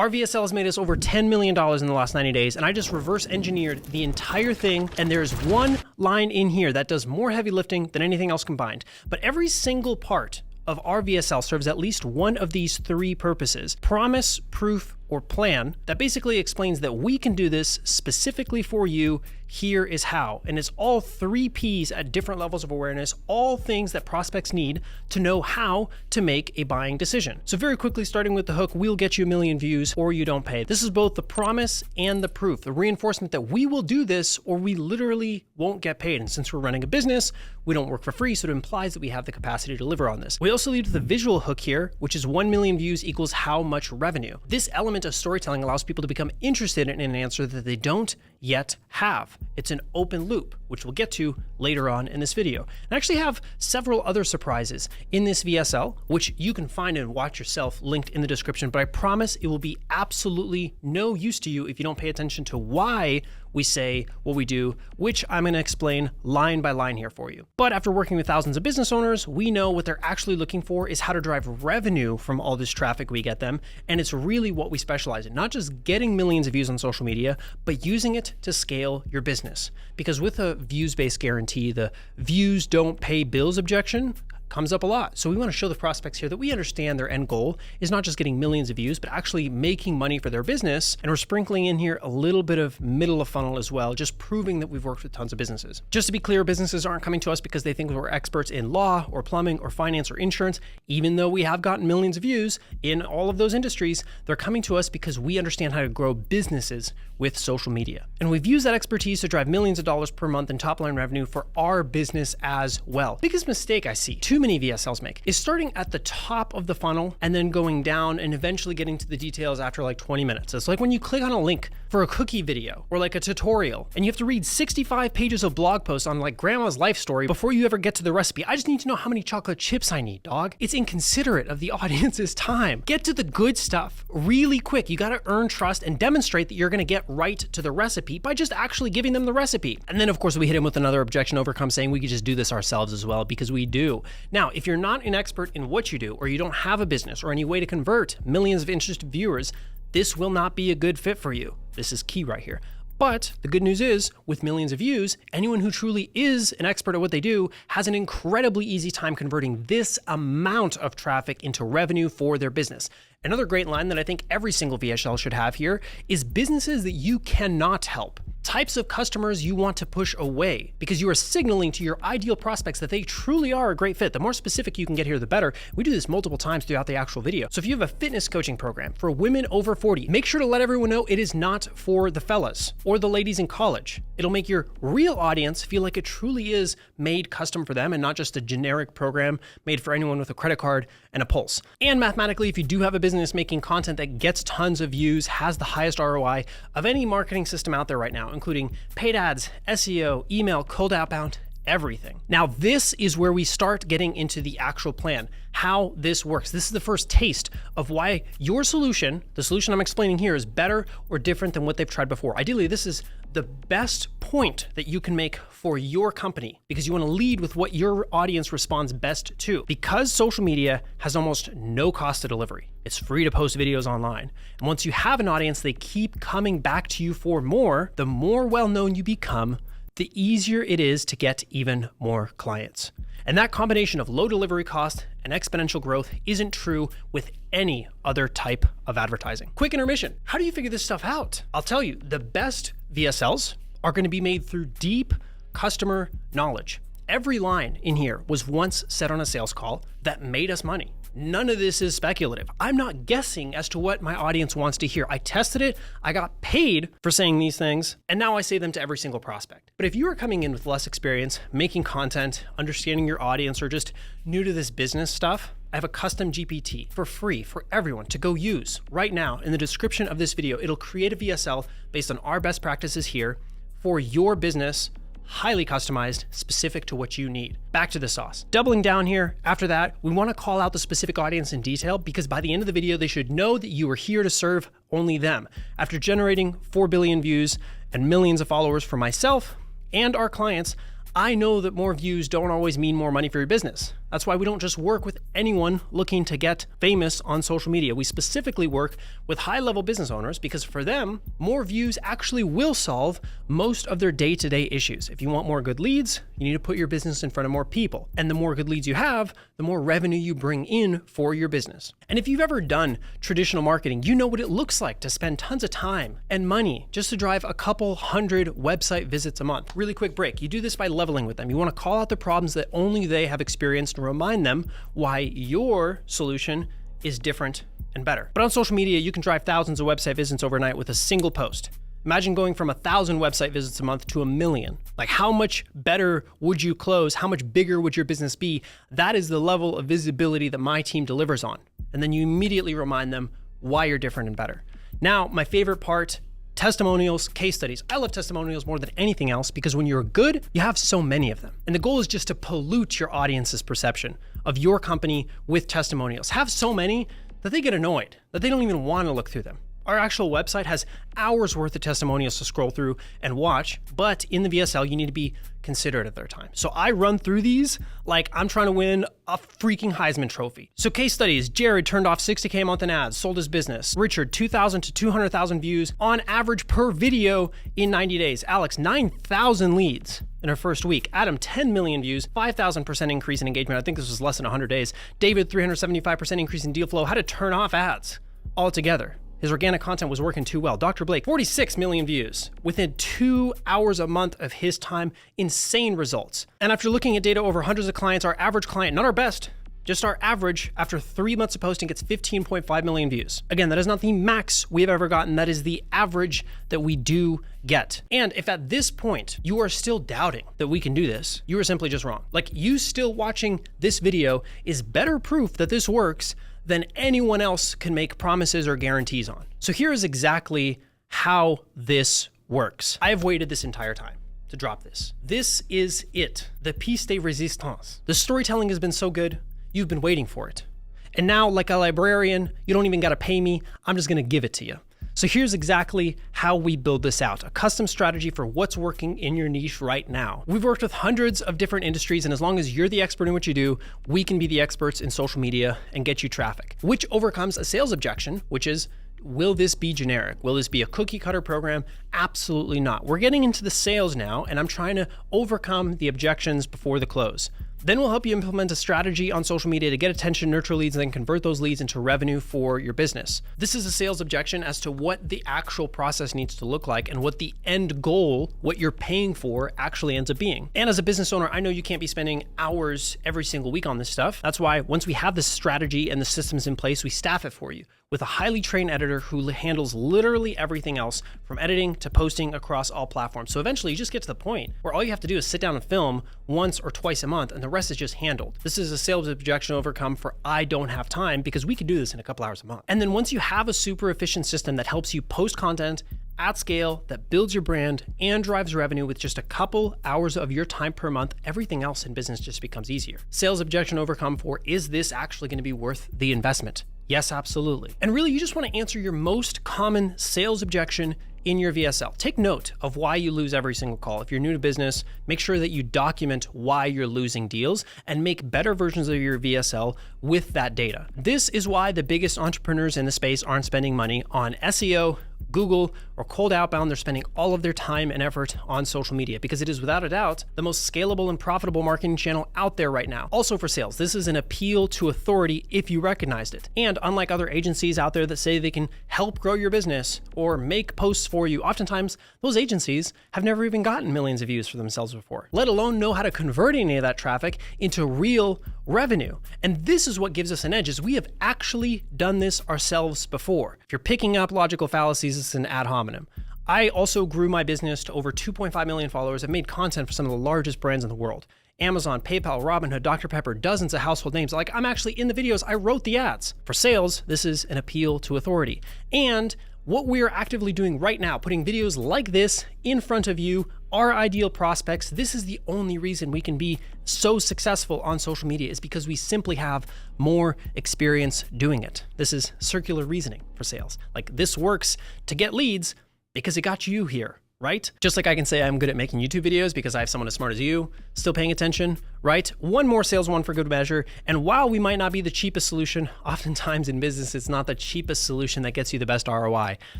Our VSL has made us over $10 million in the last 90 days, and I just reverse engineered the entire thing, and there's one line in here that does more heavy lifting than anything else combined. But every single part of our VSL serves at least one of these three purposes: promise, proof, or plan. That basically explains that we can do this specifically for you. Here is how. And it's all three P's at different levels of awareness, all things that prospects need to know how to make a buying decision. So very quickly, starting with the hook, we'll get you 1 million views or you don't pay. This is both the promise and the proof, the reinforcement that we will do this or we literally won't get paid. And since we're running a business, we don't work for free, so it implies that we have the capacity to deliver on this. We also lead with the visual hook here, which is 1 million views equals how much revenue. This element of storytelling allows people to become interested in an answer that they don't yet have. It's an open loop, which we'll get to later on in this video. I actually have several other surprises in this VSL, which you can find and watch yourself linked in the description, but I promise it will be absolutely no use to you if you don't pay attention to why we say what we do, which I'm going to explain line by line here for you. But after working with thousands of business owners, we know what they're actually looking for is how to drive revenue from all this traffic we get them. And it's really what we specialize in, not just getting millions of views on social media, but using it to scale your business. Because with a views-based guarantee, the views don't pay bills objection comes up a lot. So we want to show the prospects here that we understand their end goal is not just getting millions of views, but actually making money for their business. And we're sprinkling in here a little bit of middle of funnel as well, just proving that we've worked with tons of businesses. Just to be clear, businesses aren't coming to us because they think we're experts in law or plumbing or finance or insurance. Even though we have gotten millions of views in all of those industries, they're coming to us because we understand how to grow businesses with social media. And we've used that expertise to drive millions of dollars per month in top line revenue for our business as well. Biggest mistake I see too many VSLs make is starting at the top of the funnel and then going down and eventually getting to the details after like 20 minutes. It's like when you click on a link for a cookie video or like a tutorial and you have to read 65 pages of blog posts on like grandma's life story before you ever get to the recipe. I just need to know how many chocolate chips I need, dog. It's inconsiderate of the audience's time. Get to the good stuff really quick. You got to earn trust and demonstrate that you're going to get right to the recipe by just actually giving them the recipe. And then of course we hit him with another objection overcome, saying we could just do this ourselves as well, because we do. Now, if you're not an expert in what you do, or you don't have a business or any way to convert millions of interested viewers, this will not be a good fit for you. This is key right here. But the good news is, with millions of views, anyone who truly is an expert at what they do has an incredibly easy time converting this amount of traffic into revenue for their business. Another great line that I think every single VSL should have here is businesses that you cannot help. Types of customers you want to push away, because you are signaling to your ideal prospects that they truly are a great fit. The more specific you can get here, the better. We do this multiple times throughout the actual video. So if you have a fitness coaching program for women over 40, make sure to let everyone know it is not for the fellas or the ladies in college. It'll make your real audience feel like it truly is made custom for them and not just a generic program made for anyone with a credit card and a pulse. And mathematically, if you do have a business making content that gets tons of views, has the highest ROI of any marketing system out there right now, including paid ads, SEO, email, cold outbound, everything. Now, this is where we start getting into the actual plan, how this works. This is the first taste of why your solution, the solution I'm explaining here, is better or different than what they've tried before. Ideally, this is the best point that you can make for your company, because you want to lead with what your audience responds best to. Because social media has almost no cost to delivery. It's free to post videos online. And once you have an audience, they keep coming back to you for more. The more well-known you become, the easier it is to get even more clients. And that combination of low delivery cost and exponential growth isn't true with any other type of advertising. Quick intermission. How do you figure this stuff out? I'll tell you, the best VSLs are going to be made through deep customer knowledge. Every line in here was once said on a sales call that made us money. None of this is speculative. I'm not guessing as to what my audience wants to hear. I tested it, I got paid for saying these things, and now I say them to every single prospect. But if you are coming in with less experience, making content, understanding your audience, or just new to this business stuff, I have a custom GPT for free for everyone to go use right now. In the description of this video, it'll create a VSL based on our best practices here for your business, highly customized, specific to what you need. Back to the sauce. Doubling down here, after that, we want to call out the specific audience in detail, because by the end of the video, they should know that you are here to serve only them. After generating 4 billion views and millions of followers for myself and our clients, I know that more views don't always mean more money for your business. That's why we don't just work with anyone looking to get famous on social media. We specifically work with high-level business owners because for them, more views actually will solve most of their day-to-day issues. If you want more good leads, you need to put your business in front of more people. And the more good leads you have, the more revenue you bring in for your business. And if you've ever done traditional marketing, you know what it looks like to spend tons of time and money just to drive a couple hundred website visits a month. Really quick break. You do this by leveling with them. You want to call out the problems that only they have experienced and remind them why your solution is different and better. But on social media, you can drive thousands of website visits overnight with a single post. Imagine going from 1,000 website visits a month to 1 million. Like, how much better would you close? How much bigger would your business be? That is the level of visibility that my team delivers on. And then you immediately remind them why you're different and better. Now, my favorite part, testimonials, case studies. I love testimonials more than anything else because when you're good, you have so many of them. And the goal is just to pollute your audience's perception of your company with testimonials. Have so many that they get annoyed, that they don't even want to look through them. Our actual website has hours worth of testimonials to scroll through and watch, but in the VSL, you need to be considerate of their time. So I run through these like I'm trying to win a freaking Heisman Trophy. So case studies, Jared turned off 60K a month in ads, sold his business. Richard, 2,000 to 200,000 views on average per video in 90 days. Alex, 9,000 leads in her first week. Adam, 10 million views, 5,000% increase in engagement. I think this was less than 100 days. David, 375% increase in deal flow. How to turn off ads altogether. His organic content was working too well. Dr. Blake, 46 million views within 2 hours a month of his time. Insane results. And after looking at data over hundreds of clients, our average client, not our best, just our average, after 3 months of posting, gets 15.5 million views. Again, that is not the max we have ever gotten. That is the average that we do get. And if at this point you are still doubting that we can do this, you are simply just wrong. Like, you still watching this video is better proof that this works than anyone else can make promises or guarantees on. So here is exactly how this works. I have waited this entire time to drop this. This is it, the piece de resistance. The storytelling has been so good, you've been waiting for it. And now, like a librarian, you don't even gotta pay me, I'm just gonna give it to you. So here's exactly how we build this out, a custom strategy for what's working in your niche right now. We've worked with hundreds of different industries, and as long as you're the expert in what you do, we can be the experts in social media and get you traffic, which overcomes a sales objection, which is, will this be generic? Will this be a cookie cutter program? Absolutely not. We're getting into the sales now, and I'm trying to overcome the objections before the close. Then we'll help you implement a strategy on social media to get attention, nurture leads, and then convert those leads into revenue for your business. This is a sales objection as to what the actual process needs to look like and what the end goal, what you're paying for, actually ends up being. And as a business owner, I know you can't be spending hours every single week on this stuff. That's why once we have this strategy and the systems in place, we staff it for you with a highly trained editor who handles literally everything else from editing to posting across all platforms. So eventually you just get to the point where all you have to do is sit down and film once or twice a month and the rest is just handled. This is a sales objection overcome for I don't have time, because we could do this in a couple hours a month. And then once you have a super efficient system that helps you post content at scale, that builds your brand and drives revenue with just a couple hours of your time per month, everything else in business just becomes easier. Sales objection overcome for, is this actually going to be worth the investment? Yes, absolutely. And really, you just want to answer your most common sales objection in your VSL. Take note of why you lose every single call. If you're new to business, make sure that you document why you're losing deals and make better versions of your VSL with that data. This is why the biggest entrepreneurs in the space aren't spending money on SEO, Google, or cold outbound. They're spending all of their time and effort on social media because it is without a doubt the most scalable and profitable marketing channel out there right now. Also for sales, this is an appeal to authority if you recognized it. And unlike other agencies out there that say they can help grow your business or make posts for you, oftentimes those agencies have never even gotten millions of views for themselves before, let alone know how to convert any of that traffic into real revenue. And this is what gives us an edge, is we have actually done this ourselves before. If you're picking up logical fallacies, it's an ad hominem. I also grew my business to over 2.5 million followers. I've made content for some of the largest brands in the world. Amazon, PayPal, Robinhood, Dr. Pepper, dozens of household names. Like, I'm actually in the videos, I wrote the ads. For sales, this is an appeal to authority. And what we are actively doing right now, putting videos like this in front of you, our ideal prospects, this is the only reason we can be so successful on social media, is because we simply have more experience doing it. This is circular reasoning for sales. Like, this works to get leads because it got you here. right? Just like I can say I'm good at making YouTube videos because I have someone as smart as you still paying attention, right? One more sales one for good measure. And while we might not be the cheapest solution, oftentimes in business, it's not the cheapest solution that gets you the best ROI.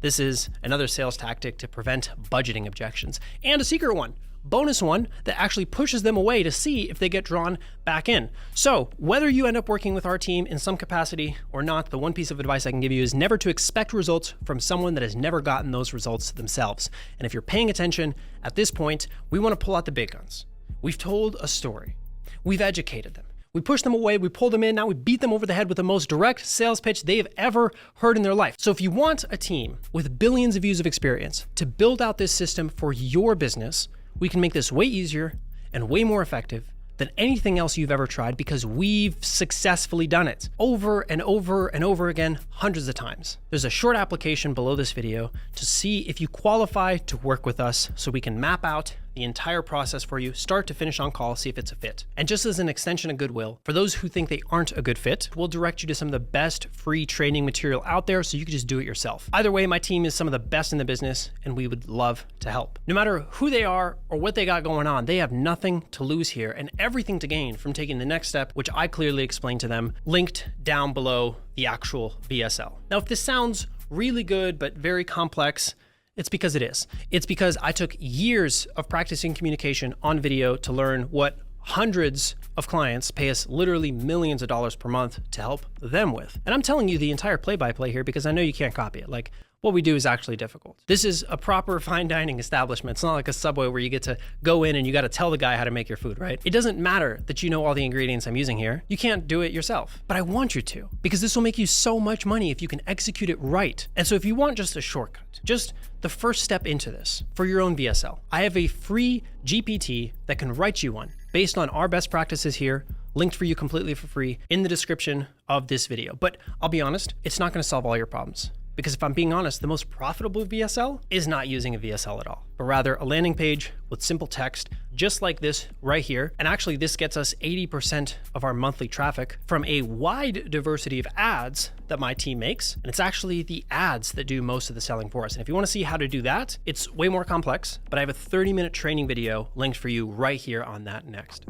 This is another sales tactic to prevent budgeting objections, and a secret one. Bonus one that actually pushes them away to see if they get drawn back in. So whether you end up working with our team in some capacity or not, the one piece of advice I can give you is never to expect results from someone that has never gotten those results themselves. And if you're paying attention at this point, we want to pull out the big guns. We've told a story. We've educated them. We pushed them away, we pulled them in, now we beat them over the head with the most direct sales pitch they've ever heard in their life. So if you want a team with billions of views of experience to build out this system for your business, we can make this way easier and way more effective than anything else you've ever tried because we've successfully done it over and over and over again, hundreds of times. There's a short application below this video to see if you qualify to work with us so we can map out the entire process for you, start to finish on call, see if it's a fit. And just as an extension of goodwill, for those who think they aren't a good fit, we'll direct you to some of the best free training material out there so you can just do it yourself. Either way, my team is some of the best in the business and we would love to help. No matter who they are or what they got going on, they have nothing to lose here and everything to gain from taking the next step, which I clearly explained to them, linked down below the actual VSL. Now, if this sounds really good but very complex, it's because it is. It's because I took years of practicing communication on video to learn what hundreds of clients pay us literally millions of dollars per month to help them with. And I'm telling you the entire play-by-play here because I know you can't copy it. Like, what we do is actually difficult. This is a proper fine dining establishment. It's not like a Subway where you get to go in and you got to tell the guy how to make your food, right? It doesn't matter that you know all the ingredients I'm using here. You can't do it yourself, but I want you to, because this will make you so much money if you can execute it right. And so if you want just a shortcut, just the first step into this for your own VSL, I have a free GPT that can write you one based on our best practices here, linked for you completely for free in the description of this video. But I'll be honest, it's not going to solve all your problems. Because if I'm being honest, the most profitable VSL is not using a VSL at all, but rather a landing page with simple text, just like this right here. And actually this gets us 80% of our monthly traffic from a wide diversity of ads that my team makes. And it's actually the ads that do most of the selling for us. And if you want to see how to do that, it's way more complex, but I have a 30-minute training video linked for you right here on that next.